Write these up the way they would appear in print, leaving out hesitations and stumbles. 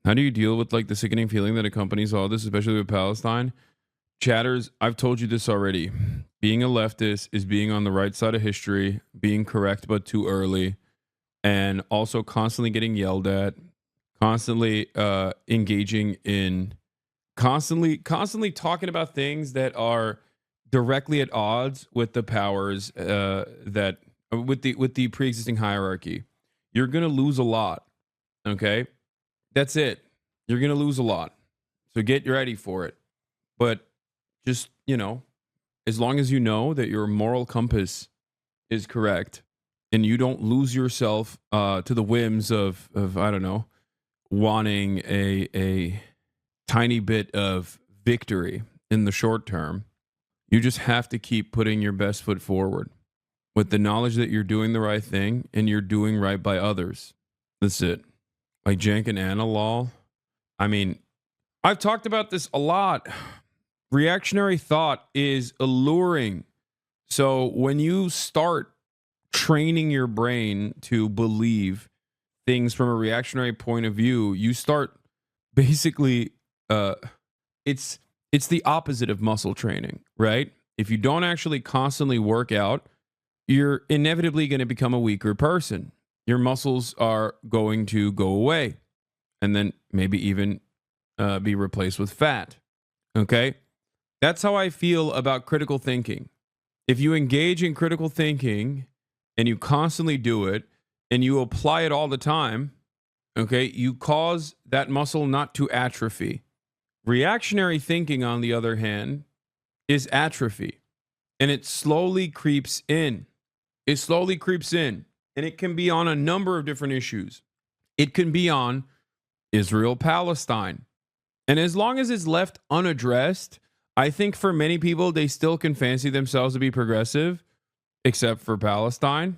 How do you deal with like the sickening feeling that accompanies all this, especially with Palestine? Chatters, I've told you this already. Being a leftist is being on the right side of history, being correct but too early, and also constantly getting yelled at, constantly engaging in constantly talking about things that are directly at odds with the powers that with the pre-existing hierarchy. You're gonna lose a lot. Okay, that's it. You're gonna lose a lot. So get ready for it. But just as long as you know that your moral compass is correct and you don't lose yourself to the whims of I don't know, wanting a tiny bit of victory in the short term, you just have to keep putting your best foot forward with the knowledge that you're doing the right thing and you're doing right by others. That's it. Like Cenk and Ana lol. I mean, I've talked about this a lot. Reactionary thought is alluring. So when you start training your brain to believe things from a reactionary point of view, you start basically it's the opposite of muscle training, right? If you don't actually constantly work out, you're inevitably going to become a weaker person. Your muscles are going to go away and then maybe even be replaced with fat. Okay? That's how I feel about critical thinking. If you engage in critical thinking and you constantly do it and you apply it all the time, okay, you cause that muscle not to atrophy. Reactionary thinking, on the other hand, is atrophy. And it slowly creeps in. It slowly creeps in. And it can be on a number of different issues. It can be on Israel-Palestine. And as long as it's left unaddressed, I think for many people, they still can fancy themselves to be progressive, except for Palestine,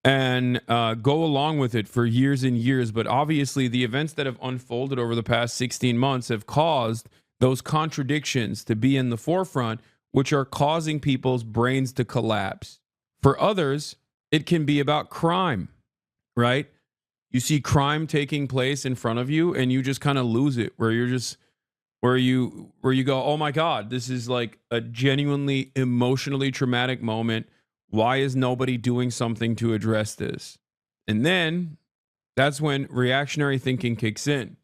and go along with it for years and years. But obviously, the events that have unfolded over the past 16 months have caused those contradictions to be in the forefront, which are causing people's brains to collapse. For others, it can be about crime, right? You see crime taking place in front of you and you just kind of lose it, where you go, oh my God, this is like a genuinely emotionally traumatic moment. Why is nobody doing something to address this? And then that's when reactionary thinking kicks in.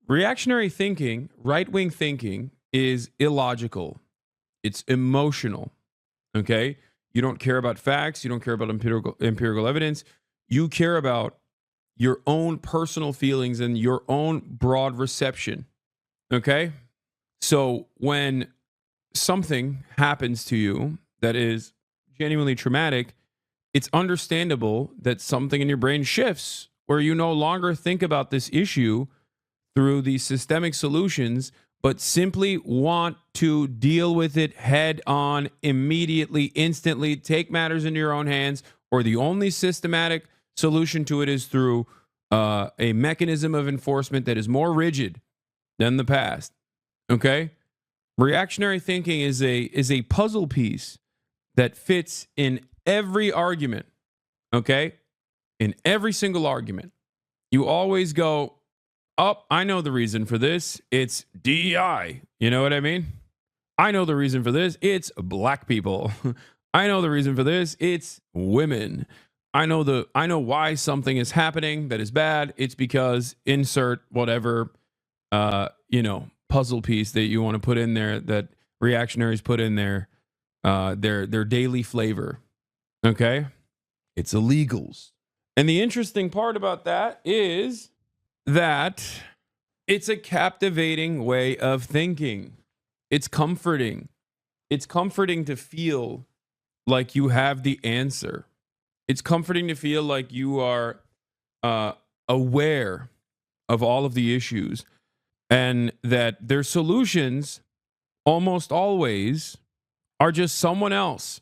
Reactionary thinking, right-wing thinking, is illogical. It's emotional. Okay? You don't care about facts. You don't care about empirical evidence. You care about your own personal feelings and your own broad reception. Okay? So when something happens to you that is genuinely traumatic, it's understandable that something in your brain shifts, where you no longer think about this issue through these systemic solutions, but simply want to deal with it head on, immediately, instantly, take matters into your own hands, or the only systematic solution to it is through a mechanism of enforcement that is more rigid than the past. Okay? Reactionary thinking is a puzzle piece that fits in every argument. Okay? In every single argument. You always go, oh, I know the reason for this. It's DEI. You know what I mean? I know the reason for this. It's black people. I know the reason for this. It's women. I know why something is happening that is bad. It's because insert whatever puzzle piece that you want to put in there, that reactionaries put in there, their daily flavor. Okay? It's illegals. And the interesting part about that is that it's a captivating way of thinking. It's comforting. It's comforting to feel like you have the answer. It's comforting to feel like you are aware of all of the issues, and that their solutions almost always are just someone else.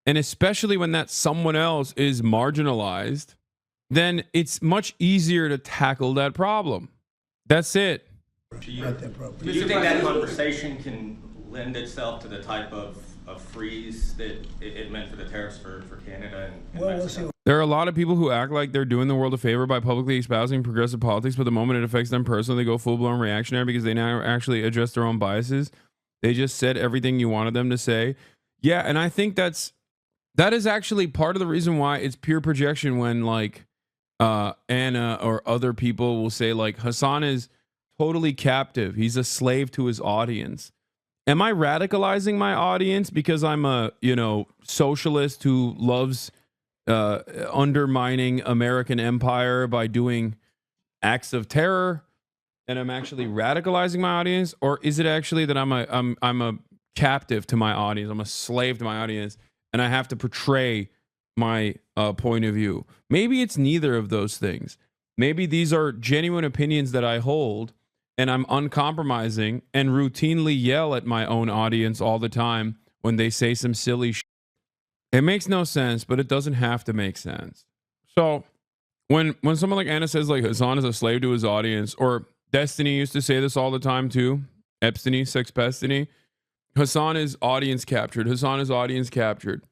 And especially when that someone else is marginalized, then it's much easier to tackle that problem. That's it. Do you think that conversation can lend itself to the type of a freeze that it meant for the tariffs for Canada and Well, Mexico? There are a lot of people who act like they're doing the world a favor by publicly espousing progressive politics, but the moment it affects them personally, they go full-blown reactionary because they now actually address their own biases. They just said everything you wanted them to say. Yeah, and I think that is actually part of the reason why it's pure projection when like Anna or other people will say like Hasan is totally captive. He's a slave to his audience. Am I radicalizing my audience because I'm a, socialist who loves undermining American empire by doing acts of terror, and I'm actually radicalizing my audience? Or is it actually that I'm a captive to my audience, I'm a slave to my audience, and I have to portray my point of view? Maybe it's neither of those things. Maybe these are genuine opinions that I hold, and I'm uncompromising and routinely yell at my own audience all the time when they say some silly shit. It makes no sense, but it doesn't have to make sense. So when someone like Anna says like Hasan is a slave to his audience, or Destiny used to say this all the time too, Epstiny, Sexpestiny, Hasan is audience captured. Hasan is audience captured.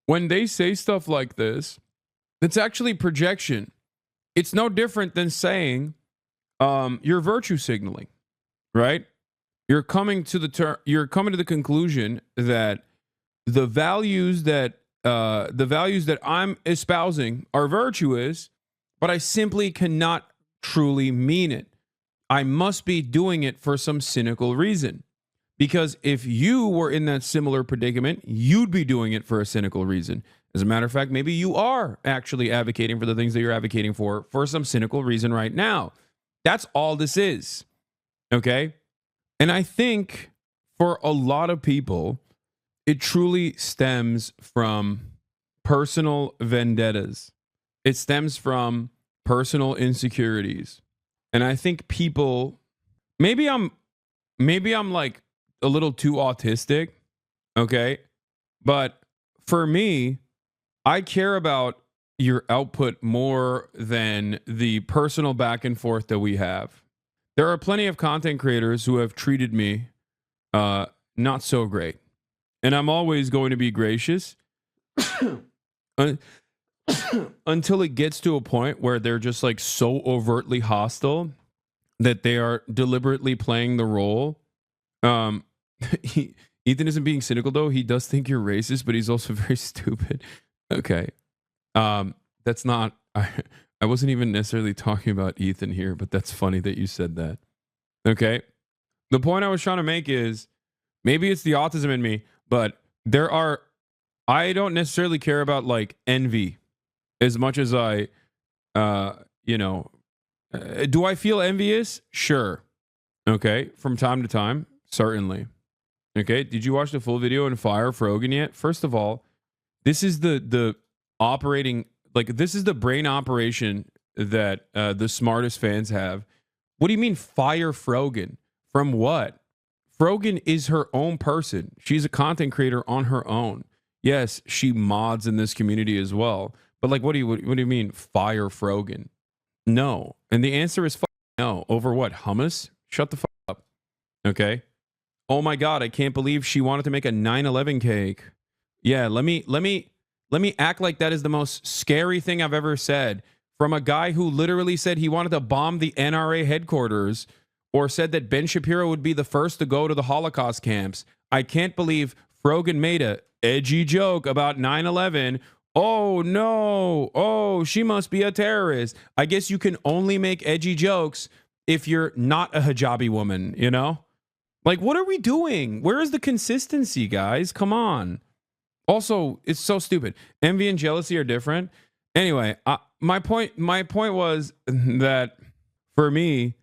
When they say stuff like this, it's actually projection. It's no different than saying you're virtue signaling, right? You're coming to the conclusion that the values that I'm espousing are virtuous, but I simply cannot truly mean it. I must be doing it for some cynical reason. Because if you were in that similar predicament, you'd be doing it for a cynical reason. As a matter of fact, maybe you are actually advocating for the things that you're advocating for some cynical reason right now. That's all this is. Okay? And I think for a lot of people, it truly stems from personal vendettas. It stems from personal insecurities. And I think people, maybe I'm like a little too autistic, okay? But for me, I care about your output more than the personal back and forth that we have. There are plenty of content creators who have treated me not so great. And I'm always going to be gracious until it gets to a point where they're just like so overtly hostile that they are deliberately playing the role. Ethan isn't being cynical though. He does think you're racist, but he's also very stupid. Okay. That's not, I wasn't even necessarily talking about Ethan here, but that's funny that you said that. Okay. The point I was trying to make is maybe it's the autism in me, but I don't necessarily care about like envy as much as I, do I feel envious? Sure. Okay. From time to time, certainly. Okay. Did you watch the full video and fire Frogan yet? First of all, this is the operating, like this is the brain operation that the smartest fans have. What do you mean fire Frogan? From what? Frogan is her own person. She's a content creator on her own. Yes, she mods in this community as well. But like, what do you mean fire Frogan? No. And the answer is no. Over what? Hummus? Shut the fuck up. Okay. Oh my God, I can't believe she wanted to make a 9/11 cake. Yeah, let me act like that is the most scary thing I've ever said from a guy who literally said he wanted to bomb the NRA headquarters, or said that Ben Shapiro would be the first to go to the Holocaust camps. I can't believe Frogan made a edgy joke about 9/11. Oh no. Oh, she must be a terrorist. I guess you can only make edgy jokes if you're not a hijabi woman, you know? Like, what are we doing? Where is the consistency, guys? Come on. Also, it's so stupid. Envy and jealousy are different. Anyway, my point was that for me,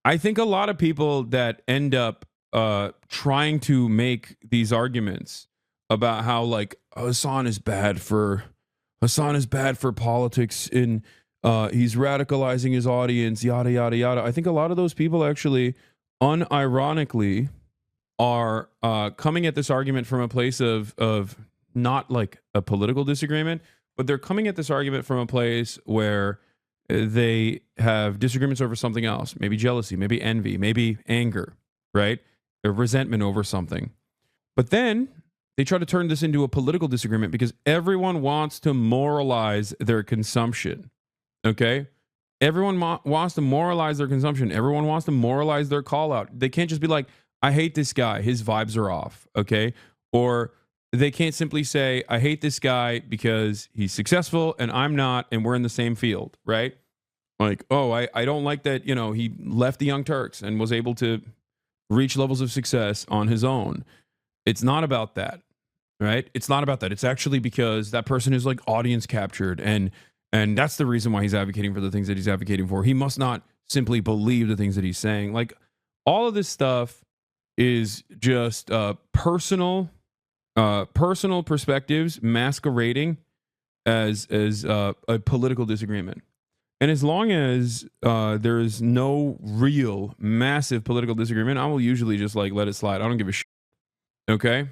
I think a lot of people that end up trying to make these arguments about how like Hasan is bad for politics and he's radicalizing his audience, yada yada yada. I think a lot of those people actually unironically are coming at this argument from a place of not like a political disagreement, but they're coming at this argument from a place where they have disagreements over something else, maybe jealousy, maybe envy, maybe anger, right? Or resentment over something. But then They try to turn this into a political disagreement because everyone wants to moralize their consumption. Okay? Everyone wants to moralize their consumption. Everyone wants to moralize their call out. They can't just be like, I hate this guy. His vibes are off. Okay? Or they can't simply say, I hate this guy because he's successful and I'm not, and we're in the same field, right? Like, oh, I don't like that, he left the Young Turks and was able to reach levels of success on his own. It's not about that, right? It's not about that. It's actually because that person is like audience captured, and that's the reason why he's advocating for the things that he's advocating for. He must not simply believe the things that he's saying. Like, all of this stuff is just personal perspectives masquerading as a political disagreement. And as long as there is no real massive political disagreement, I will usually just like let it slide. I don't give a shit. Okay.